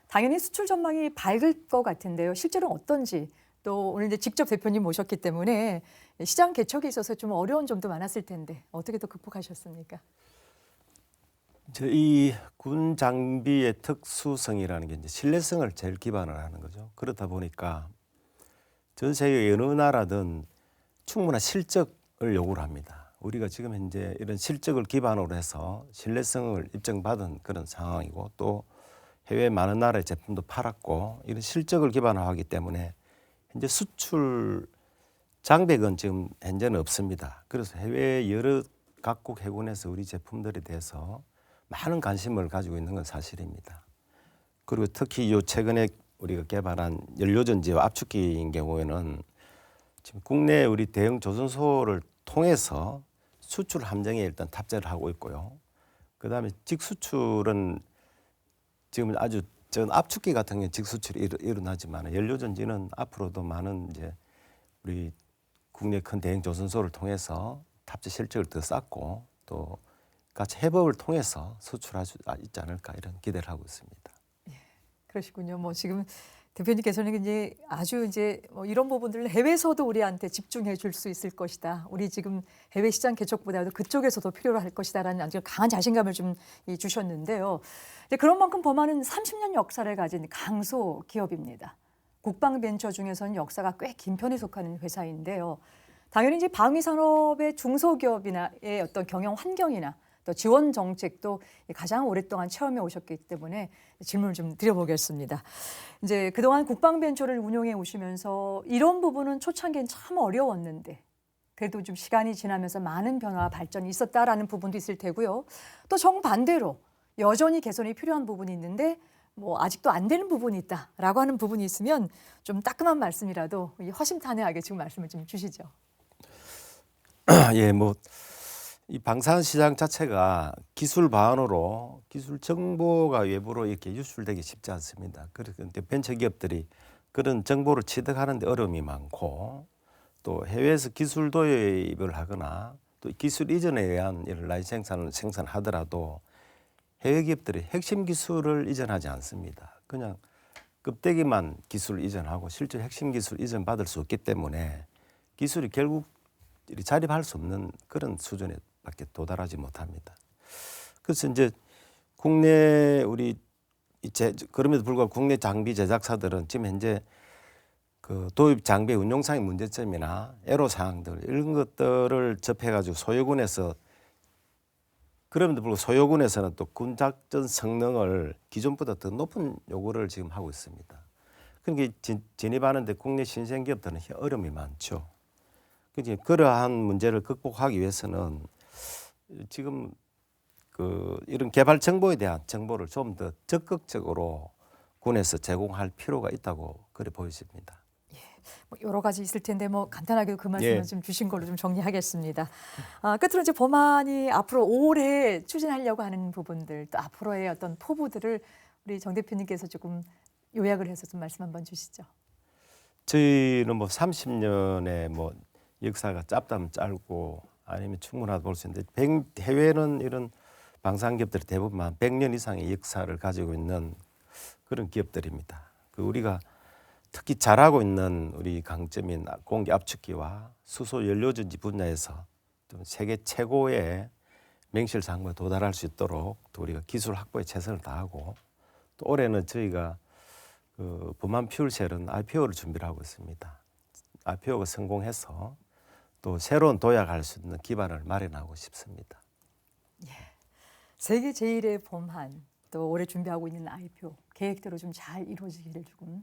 [SPEAKER 1] 당연히 수출 전망이 밝을 것 같은데요. 실제로 어떤지, 또 오늘 이제 직접 대표님 모셨기 때문에 시장 개척에 있어서 좀 어려운 점도 많았을 텐데 어떻게 또 극복하셨습니까?
[SPEAKER 3] 이 군 장비의 특수성이라는 게 이제 신뢰성을 제일 기반으로 하는 거죠. 그렇다 보니까 전 세계 어느 나라든 충분한 실적을 요구를 합니다. 우리가 지금 현재 이런 실적을 기반으로 해서 신뢰성을 입증받은 그런 상황이고, 또 해외 많은 나라의 제품도 팔았고, 이런 실적을 기반으로 하기 때문에 현재 수출 장벽은 지금 현재는 없습니다. 그래서 해외 여러 각국 해군에서 우리 제품들에 대해서 많은 관심을 가지고 있는 건 사실입니다. 그리고 특히 요 최근에 우리가 개발한 연료전지와 압축기인 경우에는 지금 국내 우리 대형 조선소를 통해서 수출 함정에 일단 탑재를 하고 있고요. 그다음에 직수출은 지금 아주 전 압축기 같은 경우는 직수출이 일어나지만 연료전지는 앞으로도 많은 이제 우리 국내 큰 대형 조선소를 통해서 탑재 실적을 더 쌓고 또 같이 협업을 통해서 수출할 수 있지 않을까 이런 기대를 하고 있습니다.
[SPEAKER 1] 그러시군요. 뭐 지금 대표님께서는 이제 아주 이제 뭐 이런 부분들을 해외에서도 우리한테 집중해 줄 수 있을 것이다. 우리 지금 해외 시장 개척보다도 그쪽에서도 필요로 할 것이다라는 아주 강한 자신감을 좀 주셨는데요. 그런 만큼 범안은 30년 역사를 가진 강소 기업입니다. 국방벤처 중에서는 역사가 꽤 긴 편에 속하는 회사인데요. 당연히 이제 방위 산업의 중소기업이나의 어떤 경영 환경이나 또 지원 정책도 가장 오랫동안 체험해 오셨기 때문에 질문을 좀 드려보겠습니다. 이제 그동안 국방벤처를 운영해 오시면서 이런 부분은 초창기엔 참 어려웠는데 그래도 좀 시간이 지나면서 많은 변화와 발전이 있었다라는 부분도 있을 테고요. 또 정반대로 여전히 개선이 필요한 부분이 있는데 뭐 아직도 안 되는 부분이 있다라고 하는 부분이 있으면 좀 따끔한 말씀이라도 허심탄회하게 지금 말씀을 좀 주시죠.
[SPEAKER 3] 예, 뭐 이 방산 시장 자체가 기술 바안으로 기술 정보가 외부로 이렇게 유출되기 쉽지 않습니다. 그런데 벤처 기업들이 그런 정보를 취득하는 데 어려움이 많고, 또 해외에서 기술 도입을 하거나 또 기술 이전에 의한 이런 라인 생산을 생산하더라도 해외 기업들이 핵심 기술을 이전하지 않습니다. 그냥 껍데기만 기술 이전하고 실제 핵심 기술 이전 받을 수 없기 때문에 기술이 결국 자립할 수 없는 그런 수준에밖에 도달하지 못합니다. 그래서 이제 국내 우리 그럼에도 불구하고 국내 장비 제작사들은 지금 현재 그 도입 장비 운용상의 문제점이나 애로 사항들 이런 것들을 접해가지고 소요군에서 그럼에도 불구하고 소요군에서는 또 군작전 성능을 기존보다 더 높은 요구를 지금 하고 있습니다. 그러니까 진입하는데 국내 신생 기업들은 어려움이 많죠. 그러니까 그러한 문제를 극복하기 위해서는 지금 이런 개발 정보에 대한 정보를 좀 더 적극적으로 군에서 제공할 필요가 있다고 그래 보여집니다.
[SPEAKER 1] 뭐 여러 가지 있을 텐데 뭐 간단하게 그 말씀을
[SPEAKER 3] 예.
[SPEAKER 1] 좀 주신 걸로 좀 정리하겠습니다. 끝으로 이제 법안이 앞으로 올해 추진하려고 하는 부분들 또 앞으로의 어떤 포부들을 우리 정 대표님께서 조금 요약을 해서 좀 말씀 한번 주시죠.
[SPEAKER 3] 저희는 뭐 30년의 뭐 역사가 짧다면 짧고 아니면 충분하다 볼 수 있는데 해외는 이런 방산기업들이 대부분 한 100년 이상의 역사를 가지고 있는 그런 기업들입니다. 우리가 특히 잘하고 있는 우리 강점인 공기 압축기와 수소 연료전지 분야에서 좀 세계 최고의 명실상부에 도달할 수 있도록 또 우리가 기술 확보에 최선을 다하고 또 올해는 저희가 그 범한 퓨얼셀은 IPO를 준비를 하고 있습니다. IPO가 성공해서 또 새로운 도약할 수 있는 기반을 마련하고 싶습니다.
[SPEAKER 1] 세계 제일의 범한 또 올해 준비하고 있는 IPO 계획대로 좀 잘 이루어지기를 조금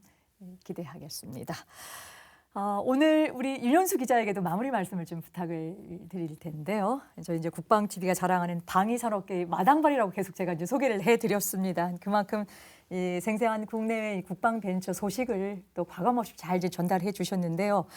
[SPEAKER 1] 기대하겠습니다. 오늘 우리 윤현수 기자에게도 마무리 말씀을 좀 부탁을 드릴 텐데요. 저희 이제 국방 TV가 자랑하는 방위 산업계의 마당발이라고 계속 제가 이제 소개를 해드렸습니다. 그만큼 이 생생한 국내외 국방 벤처 소식을 또 과감없이 잘 이제 전달해 주셨는데요.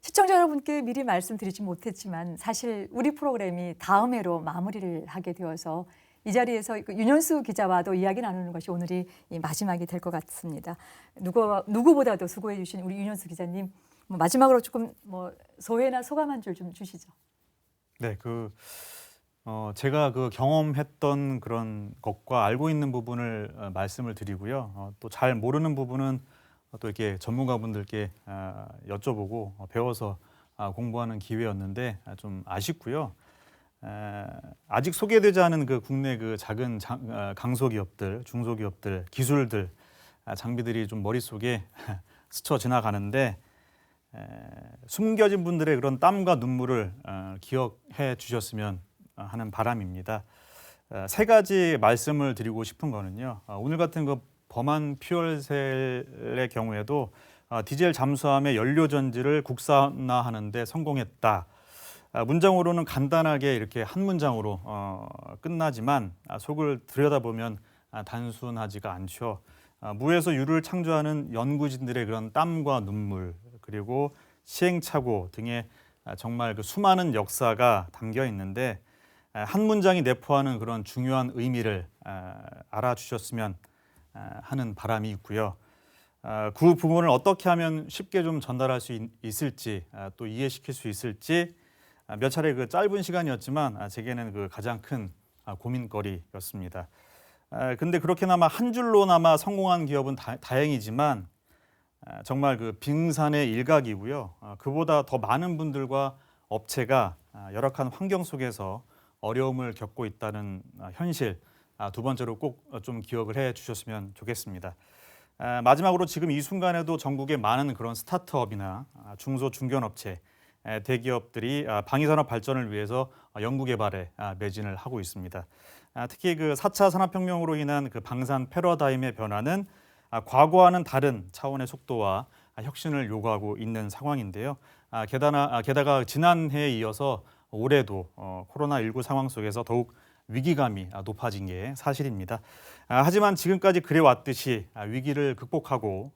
[SPEAKER 1] 시청자 여러분께 미리 말씀드리지 못했지만 사실 우리 프로그램이 다음 해로 마무리를 하게 되어서 이 자리에서 윤현수 기자와도 이야기 나누는 것이 오늘이 마지막이 될 것 같습니다. 누구보다도 수고해 주신 우리 윤현수 기자님 마지막으로 조금 뭐 소회나 소감 한 줄 좀 주시죠.
[SPEAKER 4] 네, 제가 경험했던 그런 것과 알고 있는 부분을 말씀을 드리고요. 또 잘 모르는 부분은 또 이렇게 전문가분들께 여쭤보고 배워서 공부하는 기회였는데 좀 아쉽고요. 아직 소개되지 않은 국내 작은 강소기업들, 중소기업들, 기술들, 장비들이 좀 머릿속에 스쳐 지나가는데 숨겨진 분들의 그런 땀과 눈물을 기억해 주셨으면 하는 바람입니다. 세 가지 말씀을 드리고 싶은 거는요. 오늘 같은 범한 퓨얼셀의 경우에도 디젤 잠수함의 연료 전지를 국산화하는 데 성공했다. 문장으로는 간단하게 이렇게 한 문장으로 끝나지만 속을 들여다보면 단순하지가 않죠. 무에서 유를 창조하는 연구진들의 그런 땀과 눈물 그리고 시행착오 등의 정말 수많은 역사가 담겨 있는데 한 문장이 내포하는 그런 중요한 의미를 알아주셨으면 하는 바람이 있고요. 그 부분을 어떻게 하면 쉽게 좀 전달할 수 있을지 또 이해시킬 수 있을지 몇 차례 짧은 시간이었지만 제게는 가장 큰 고민거리였습니다. 근데 그렇게나마 한 줄로나마 성공한 기업은 다행이지만 정말 빙산의 일각이고요. 그보다 더 많은 분들과 업체가 열악한 환경 속에서 어려움을 겪고 있다는 현실 두 번째로 꼭 좀 기억을 해 주셨으면 좋겠습니다. 마지막으로 지금 이 순간에도 전국에 많은 그런 스타트업이나 중소 중견업체 대기업들이 방위산업 발전을 위해서 연구개발에 매진을 하고 있습니다. 특히 4차 산업혁명으로 인한 방산 패러다임의 변화는 과거와는 다른 차원의 속도와 혁신을 요구하고 있는 상황인데요. 게다가 지난해에 이어서 올해도 코로나19 상황 속에서 더욱 위기감이 높아진 게 사실입니다. 하지만 지금까지 그래왔듯이 위기를 극복하고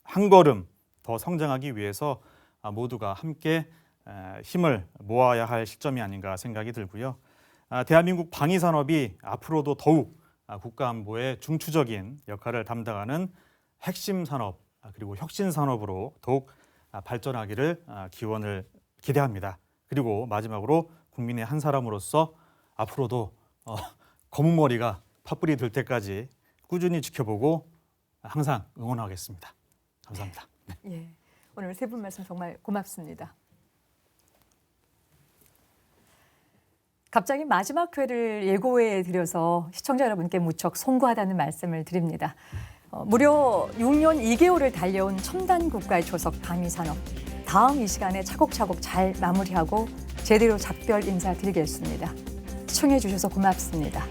[SPEAKER 4] 한 걸음 더 성장하기 위해서 모두가 함께 힘을 모아야 할 시점이 아닌가 생각이 들고요. 대한민국 방위산업이 앞으로도 더욱 국가안보의 중추적인 역할을 담당하는 핵심 산업 그리고 혁신 산업으로 더욱 발전하기를 기대합니다. 그리고 마지막으로 국민의 한 사람으로서 앞으로도 검은 머리가 팥불이 될 때까지 꾸준히 지켜보고 항상 응원하겠습니다. 감사합니다.
[SPEAKER 1] 예, 오늘 세 분 말씀 정말 고맙습니다. 갑자기 마지막 회를 예고해 드려서 시청자 여러분께 무척 송구하다는 말씀을 드립니다. 무려 6년 2개월을 달려온 첨단 국가의 초석 방위산업. 다음 이 시간에 차곡차곡 잘 마무리하고 제대로 작별 인사드리겠습니다. 시청해 주셔서 고맙습니다.